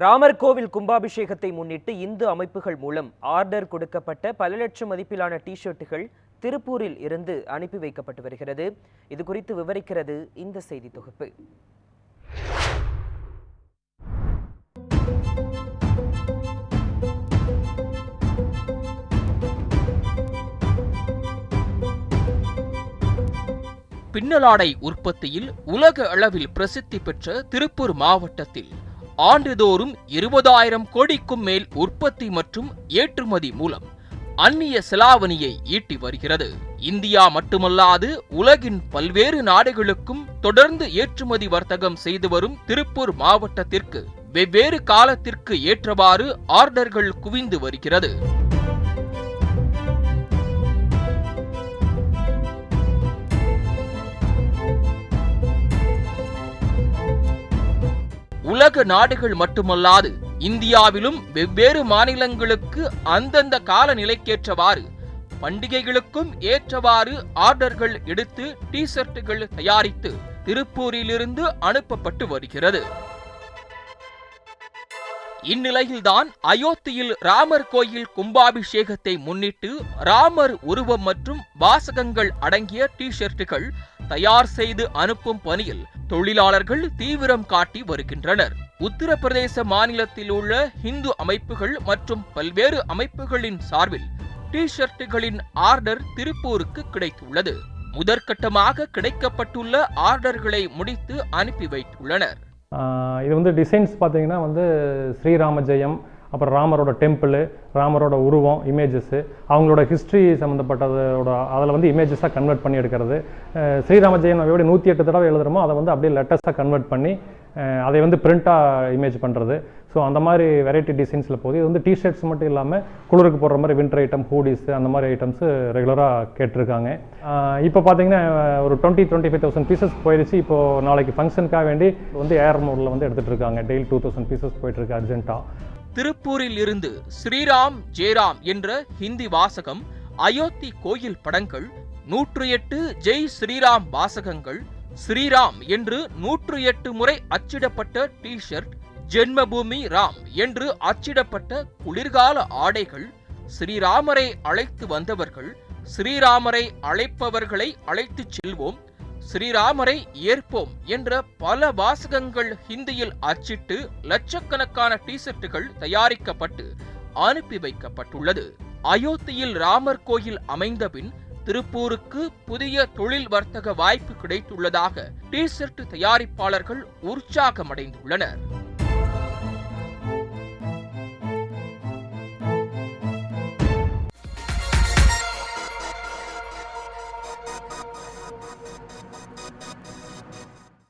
ராமர் கோவில் கும்பாபிஷேகத்தை முன்னிட்டு இந்து அமைப்புகள் மூலம் ஆர்டர் கொடுக்கப்பட்ட பல லட்சம் மதிப்பிலான டி-ஷர்ட்டுகள் திருப்பூரில் இருந்து அனுப்பி வைக்கப்பட்டு வருகிறது. இது குறித்து விவரிக்கிறது இந்த செய்தி தொகுப்பு. பின்னலாடை உற்பத்தியில் உலக அளவில் பிரசித்தி பெற்ற திருப்பூர் மாவட்டத்தில் ஆண்டுதோறும் 20,000 கோடிக்கும் மேல் உற்பத்தி மற்றும் ஏற்றுமதி மூலம் அந்நிய செலாவணியை ஈட்டி வருகிறது. இந்தியா மட்டுமல்லாது உலகின் பல்வேறு நாடுகளுக்கும் தொடர்ந்து ஏற்றுமதி வர்த்தகம் செய்து வரும் திருப்பூர் மாவட்டத்திற்கு வெவ்வேறு காலத்திற்கு ஏற்றவாறு ஆர்டர்கள் குவிந்து வருகிறது. உலக நாடுகள் மட்டுமல்லாது இந்தியாவிலும் வெவ்வேறு மாநிலங்களுக்கு அந்தந்த கால நிலைக்கேற்றவாறு பண்டிகைகளுக்கும் ஏற்றவாறு ஆர்டர்கள் எடுத்து டி-ஷர்ட்டுகள் தயாரித்து திருப்பூரிலிருந்து அனுப்பப்பட்டு வருகிறது. இந்நிலையில்தான் அயோத்தியில் ராமர் கோயில் கும்பாபிஷேகத்தை முன்னிட்டு ராமர் உருவம் மற்றும் வாசகங்கள் அடங்கிய டி-ஷர்ட்டுகள் தயார் செய்து அனுப்பும் பணியில் தொழிலாளர்கள் தீவிரம் காட்டி வருகின்றனர். உத்தரப்பிரதேச மாநிலத்தில் உள்ள இந்து அமைப்புகள் மற்றும் பல்வேறு அமைப்புகளின் சார்பில் டி-ஷர்ட்டுகளின் ஆர்டர் திருப்பூருக்கு கிடைத்துள்ளது. முதற்கட்டமாக கிடைக்கப்பட்டுள்ள ஆர்டர்களை முடித்து அனுப்பி வைத்துள்ளனர். இது டிசைன்ஸ் பார்த்தீங்கன்னா ஸ்ரீராம ஜெயம், அப்புறம் ராமரோட டெம்பிள், ராமரோட உருவம், இமேஜஸ், அவங்களோட ஹிஸ்ட்ரி சம்மந்தப்பட்டதோட அதில் இமேஜஸாக கன்வெர்ட் பண்ணி எடுக்கிறது. ஸ்ரீராம ஜெயம் எப்படி 108 தடவை எழுதுகிறோமோ அதை அப்படியே லெட்டர்ஸாக கன்வெர்ட் பண்ணி அதை பிரிண்ட்டாக இமேஜ் பண்ணுறது. ஸோ அந்த மாதிரி வெரைட்டி டிசைன்ஸில் போகுது. இது டிஷர்ட்ஸ் மட்டும் இல்லாமல் குளிருக்கு போடுற மாதிரி வின்டர் ஐட்டம், ஹூடிஸ், அந்த மாதிரி ஐட்டம்ஸு ரெகுலராக கேட்டிருக்காங்க. இப்போ பார்த்தீங்கன்னா ஒரு 20-25,000 பீசஸ் போயிடுச்சு. இப்போது நாளைக்கு ஃபங்க்ஷனுக்காக வேண்டி ஏர்மூரில் எடுத்துகிட்டு இருக்காங்க. டெய்லி 2,000 பீசஸ் போயிட்டுருக்கு அர்ஜென்ட்டாக. திருப்பூரில் இருந்து ஸ்ரீராம் ஜெயராம் என்ற ஹிந்தி வாசகம், அயோத்தி கோயில் படங்கள், 108 ஜெய் ஸ்ரீராம் வாசகங்கள், ஸ்ரீராம் என்று 108 முறை அச்சிடப்பட்ட டி-ஷர்ட், ஜென்மபூமி ராம் என்று அச்சிடப்பட்ட குளிர்கால ஆடைகள், ஸ்ரீராமரை அழைத்து வந்தவர்கள், ஸ்ரீராமரை அழைப்பவர்களை அழைத்துச் செல்வோம், ஸ்ரீராமரை ஏற்போம் என்ற பல வாசகங்கள் ஹிந்தியில் அச்சிட்டு லட்சக்கணக்கான டி-ஷர்ட்டுகள் தயாரிக்கப்பட்டு அனுப்பி வைக்கப்பட்டுள்ளது. அயோத்தியில் ராமர் கோயில் அமைந்த பின் திருப்பூருக்கு புதிய தொழில் வர்த்தக வாய்ப்பு கிடைத்துள்ளதாக டி-ஷர்ட் தயாரிப்பாளர்கள் உற்சாகமடைந்துள்ளனர்.